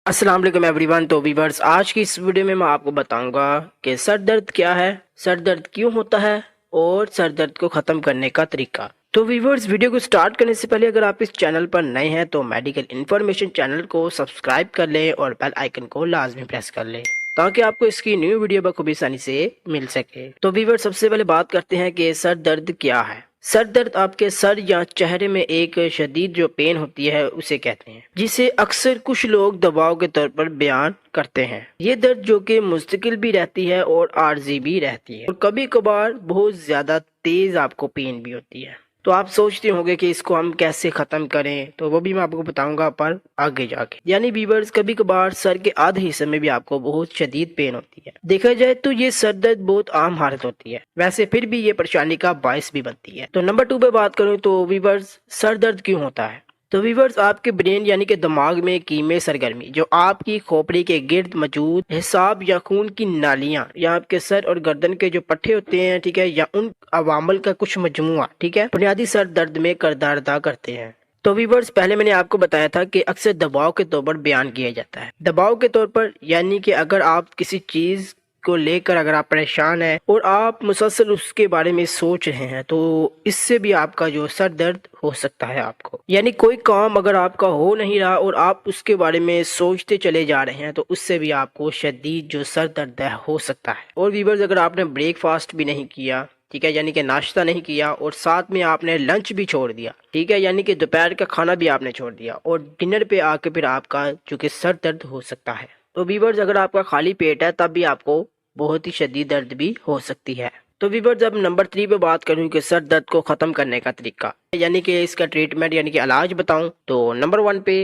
अस्सलाम वालेकुम एवरीवन। तो वीवर्स, आज की इस वीडियो में मैं आपको बताऊंगा कि सर दर्द क्या है, सर दर्द क्यों होता है और सर दर्द को ख़त्म करने का तरीका। तो वीवर्स, वीडियो को स्टार्ट करने से पहले अगर आप इस चैनल पर नए हैं तो मेडिकल इन्फॉर्मेशन चैनल को सब्सक्राइब कर लें और बेल आइकन को लाजमी प्रेस कर लें ताकि आपको इसकी न्यू वीडियो बखूबी आसानी से मिल सके। तो वीवर्स, सबसे पहले बात करते हैं कि सर दर्द क्या है। सर दर्द आपके सर या चेहरे में एक शदीद जो पेन होती है उसे कहते हैं, जिसे अक्सर कुछ लोग दबाव के तौर पर बयान करते हैं। ये दर्द जो कि मुस्तकिल भी रहती है और आर्जी भी रहती है और कभी कभार बहुत ज्यादा तेज आपको पेन भी होती है। तो आप सोचते होंगे कि इसको हम कैसे खत्म करें, तो वो भी मैं आपको बताऊंगा पर आगे जाके। यानी वीवर्स, कभी कभार सर के आधे हिस्से में भी आपको बहुत शदीद पेन होती है। देखा जाए तो ये सर दर्द बहुत आम हालत होती है, वैसे फिर भी ये परेशानी का बायस भी बनती है। तो नंबर 2 पे बात करूं तो वीवर्स, सर दर्द क्यों होता है। तो वीवर्स, आपके ब्रेन यानी कि दिमाग में कीमे सरगर्मी जो आपकी खोपड़ी के गिर्द मौजूद हिसाब या खून की नालियां या आपके सर और गर्दन के जो पट्टे होते हैं, ठीक है, या उन अवामल का कुछ मजमुआ, ठीक है, बुनियादी सर दर्द में किरदार अदा करते हैं। तो वीवर्स, पहले मैंने आपको बताया था कि अक्सर दबाव के तौर पर बयान किया जाता है। दबाव के तौर पर यानी कि अगर आप किसी चीज को लेकर अगर आप परेशान हैं और आप मुसलसल उसके बारे में सोच रहे हैं तो इससे भी आपका जो सर दर्द हो सकता है आपको। यानी कोई काम अगर आपका हो नहीं रहा और आप उसके बारे में सोचते चले जा रहे हैं तो उससे भी आपको शदीद जो सर दर्द है हो सकता है। और वीवर्स, अगर आपने ब्रेकफास्ट भी नहीं किया, ठीक है, यानी कि नाश्ता नहीं किया और साथ में आपने लंच भी छोड़ दिया, ठीक है, यानी कि दोपहर का खाना भी आपने छोड़ दिया और डिनर पे आके फिर आपका जो कि सर दर्द हो सकता है। तो वीवर्स, अगर आपका खाली पेट है तब भी आपको बहुत ही शदीद दर्द भी हो सकती है। तो वीवर्स, जब नंबर 3 पे बात करूं कि सर दर्द को खत्म करने का तरीका यानी कि इसका ट्रीटमेंट यानी कि इलाज बताऊं, तो नंबर 1 पे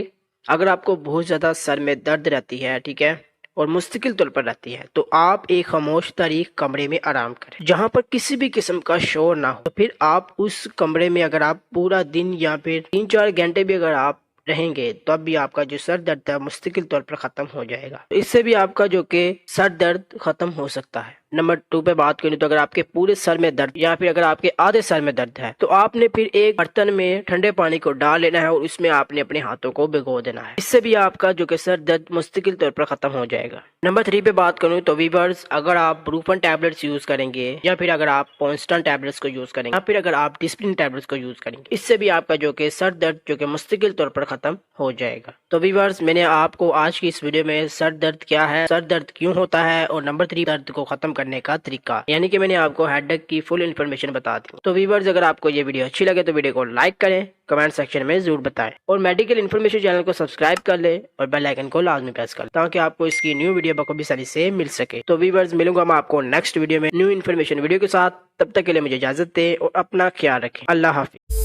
अगर आपको बहुत ज्यादा सर में दर्द रहती है, ठीक है, और मुस्तकिल तौर पर रहती है, तो आप एक खामोश तारीख कमरे में आराम करें जहां पर किसी भी किस्म का शोर ना हो। तो फिर आप उस कमरे में अगर आप पूरा दिन या फिर 3-4 घंटे भी अगर आप रहेंगे तब भी आपका जो सर दर्द है मुस्तकिल तौर पर खत्म हो जाएगा। तो इससे भी आपका जो कि सर दर्द खत्म हो सकता है। नंबर 2 पे बात करें तो अगर आपके पूरे सर में दर्द या फिर अगर आपके आधे सर में दर्द है तो आपने फिर एक बर्तन में ठंडे पानी को डाल लेना है और उसमें आपने अपने हाथों को भिगो देना है। इससे भी आपका जो कि सर दर्द मुस्तकिल तौर पर खत्म हो जाएगा। नंबर 3 पे बात करूं तो वीवर्स, अगर आप ब्रूफन टैबलेट्स यूज करेंगे या फिर अगर आप पॉन्स्टन टैबलेट्स को यूज करेंगे या फिर अगर आप डिस्प्लिन टैबलेट्स को यूज करेंगे, इससे भी आपका जो कि सर दर्द जो कि मुस्तकिल तौर पर खत्म हो जाएगा। तो वीवर्स, मैंने आपको आज की इस वीडियो में सर दर्द क्या है, सर दर्द क्यों होता है और नंबर 3 दर्द को खत्म करने का तरीका यानी कि मैंने आपको हेडेक की फुल इन्फॉर्मेशन बता दी। तो वीवर्स, अगर आपको ये वीडियो अच्छी लगे तो वीडियो को लाइक करें, कमेंट सेक्शन में जरूर बताएं और मेडिकल इन्फॉर्मेशन चैनल को सब्सक्राइब कर लें और बेल आइकन को लाजमी प्रेस कर लें ताकि आपको इसकी न्यू वीडियो बखूबी आसानी से मिल सके। तो वीवर्स, मिलूंगा मैं आपको नेक्स्ट वीडियो में न्यू इन्फॉर्मेशन वीडियो के साथ। तब तक के लिए मुझे इजाजत दें और अपना ख्याल रखें। अल्लाह हाफिज।